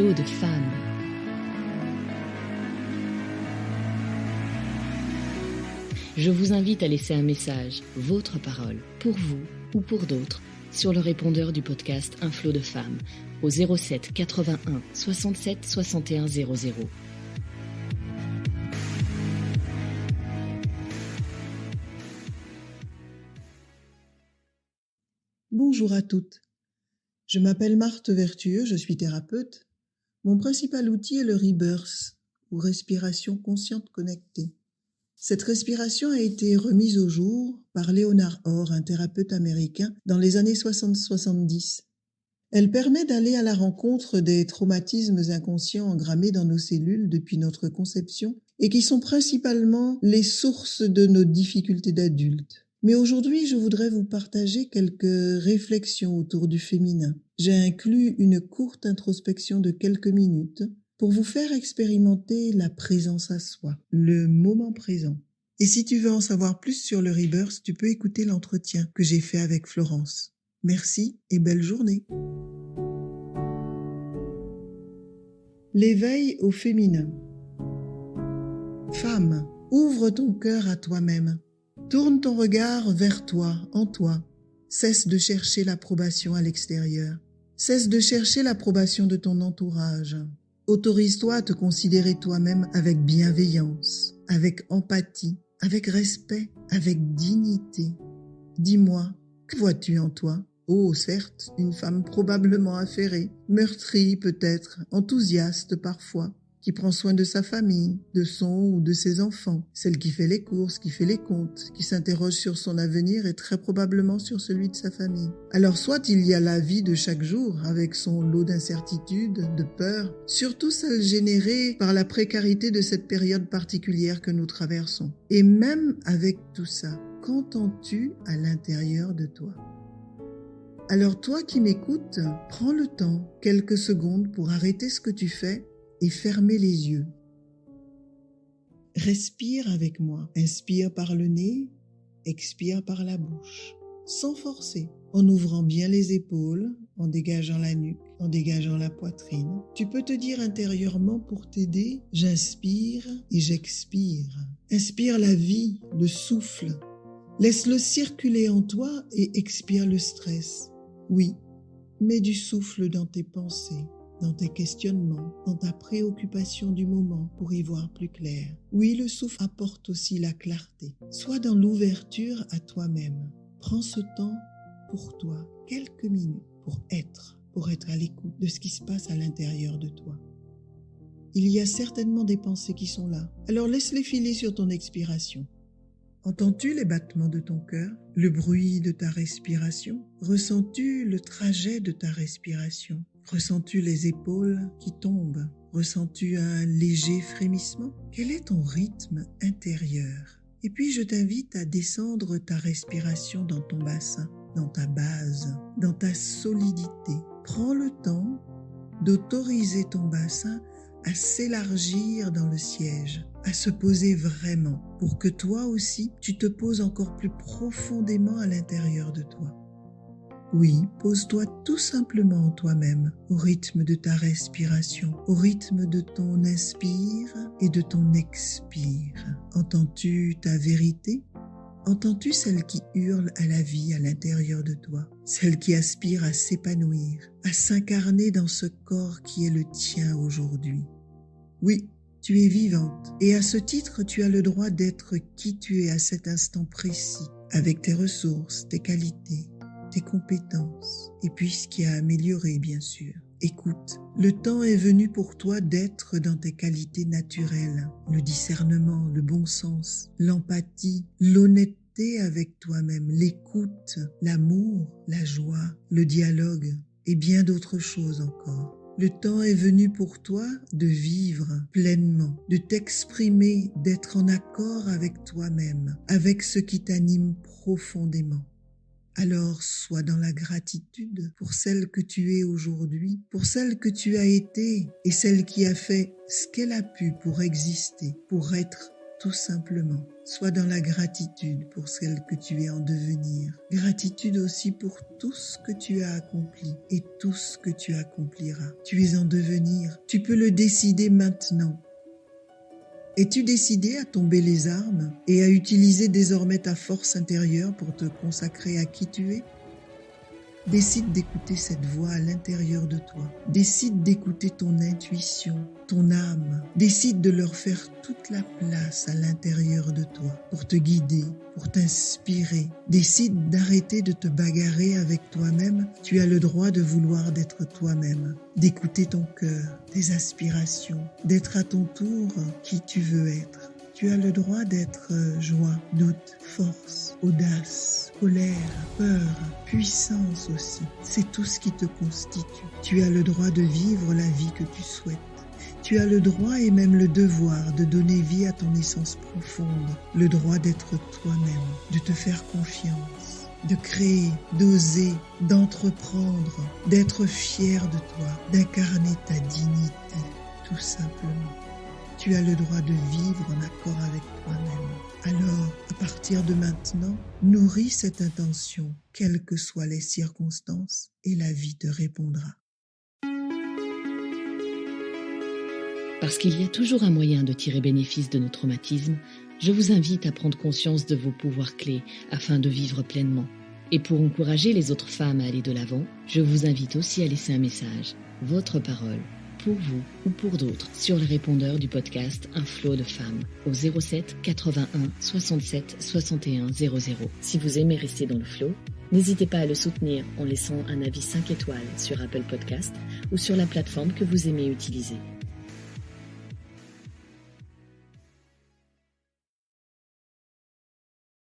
flot de femmes. Je vous invite à laisser un message, votre parole, pour vous ou pour d'autres, sur le répondeur du podcast Un flot de femmes, au 07 81 67 61 00. Bonjour à toutes. Je m'appelle Marthe Vertueux, je suis thérapeute. Mon principal outil est le Rebirth, ou respiration consciente connectée. Cette respiration a été remise au jour par Leonard Orr, un thérapeute américain, dans les années 60-70. Elle permet d'aller à la rencontre des traumatismes inconscients engrammés dans nos cellules depuis notre conception et qui sont principalement les sources de nos difficultés d'adultes. Mais aujourd'hui, je voudrais vous partager quelques réflexions autour du féminin. J'ai inclus une courte introspection de quelques minutes pour vous faire expérimenter la présence à soi, le moment présent. Et si tu veux en savoir plus sur le Rebirth, tu peux écouter l'entretien que j'ai fait avec Florence. Merci et belle journée. L'éveil au féminin. Femme, ouvre ton cœur à toi-même. Tourne ton regard vers toi, en toi. Cesse de chercher l'approbation à l'extérieur. Cesse de chercher l'approbation de ton entourage. Autorise-toi à te considérer toi-même avec bienveillance, avec empathie, avec respect, avec dignité. Dis-moi, que vois-tu en toi ? Oh, certes, une femme probablement affairée, meurtrie peut-être, enthousiaste parfois, qui prend soin de sa famille, de son ou de ses enfants, celle qui fait les courses, qui fait les comptes, qui s'interroge sur son avenir et très probablement sur celui de sa famille. Alors soit il y a la vie de chaque jour, avec son lot d'incertitudes, de peurs, surtout celle générée par la précarité de cette période particulière que nous traversons. Et même avec tout ça, qu'entends-tu à l'intérieur de toi ? Alors toi qui m'écoutes, prends le temps, quelques secondes pour arrêter ce que tu fais et fermer les yeux. Respire avec moi. Inspire par le nez, expire par la bouche, sans forcer, en ouvrant bien les épaules, en dégageant la nuque, en dégageant la poitrine. Tu peux te dire intérieurement pour t'aider, j'inspire et j'expire. Inspire la vie, le souffle. Laisse-le circuler en toi et expire le stress. Oui, mets du souffle dans tes pensées, dans tes questionnements, dans ta préoccupation du moment pour y voir plus clair. Oui, le souffle apporte aussi la clarté. Sois dans l'ouverture à toi-même. Prends ce temps pour toi, quelques minutes, pour être à l'écoute de ce qui se passe à l'intérieur de toi. Il y a certainement des pensées qui sont là. Alors laisse-les filer sur ton expiration. Entends-tu les battements de ton cœur, le bruit de ta respiration? Ressens-tu le trajet de ta respiration? Ressens-tu les épaules qui tombent? Ressens-tu un léger frémissement? Quel est ton rythme intérieur? Et puis je t'invite à descendre ta respiration dans ton bassin, dans ta base, dans ta solidité. Prends le temps d'autoriser ton bassin à s'élargir dans le siège, à se poser vraiment, pour que toi aussi, tu te poses encore plus profondément à l'intérieur de toi. Oui, pose-toi tout simplement en toi-même, au rythme de ta respiration, au rythme de ton inspire et de ton expire. Entends-tu ta vérité ? Entends-tu celle qui hurle à la vie à l'intérieur de toi, celle qui aspire à s'épanouir, à s'incarner dans ce corps qui est le tien aujourd'hui? Oui, tu es vivante et à ce titre, tu as le droit d'être qui tu es à cet instant précis, avec tes ressources, tes qualités, tes compétences et puis ce qui a amélioré bien sûr. Écoute, le temps est venu pour toi d'être dans tes qualités naturelles, le discernement, le bon sens, l'empathie, l'honnêteté avec toi-même, l'écoute, l'amour, la joie, le dialogue et bien d'autres choses encore. Le temps est venu pour toi de vivre pleinement, de t'exprimer, d'être en accord avec toi-même, avec ce qui t'anime profondément. Alors sois dans la gratitude pour celle que tu es aujourd'hui, pour celle que tu as été et celle qui a fait ce qu'elle a pu pour exister, pour être tout simplement. Sois dans la gratitude pour celle que tu es en devenir. Gratitude aussi pour tout ce que tu as accompli et tout ce que tu accompliras. Tu es en devenir. Tu peux le décider maintenant. Es-tu décidé à tomber les armes et à utiliser désormais ta force intérieure pour te consacrer à qui tu es ? Décide d'écouter cette voix à l'intérieur de toi. Décide d'écouter ton intuition, ton âme. Décide de leur faire toute la place à l'intérieur de toi pour te guider, pour t'inspirer. Décide d'arrêter de te bagarrer avec toi-même. Tu as le droit de vouloir d'être toi-même, d'écouter ton cœur, tes aspirations, d'être à ton tour qui tu veux être. Tu as le droit d'être joie, doute, force, audace, colère, peur, puissance aussi. C'est tout ce qui te constitue. Tu as le droit de vivre la vie que tu souhaites. Tu as le droit et même le devoir de donner vie à ton essence profonde, le droit d'être toi-même, de te faire confiance, de créer, d'oser, d'entreprendre, d'être fier de toi, d'incarner ta dignité, tout simplement. Tu as le droit de vivre en accord avec toi-même. Alors, à partir de maintenant, nourris cette intention, quelles que soient les circonstances, et la vie te répondra. Parce qu'il y a toujours un moyen de tirer bénéfice de nos traumatismes, je vous invite à prendre conscience de vos pouvoirs clés afin de vivre pleinement. Et pour encourager les autres femmes à aller de l'avant, je vous invite aussi à laisser un message, votre parole, pour vous ou pour d'autres, sur le répondeur du podcast Un flot de femmes, au 07 81 67 61 00. Si vous aimez rester dans le flot, n'hésitez pas à le soutenir en laissant un avis 5 étoiles sur Apple Podcast ou sur la plateforme que vous aimez utiliser.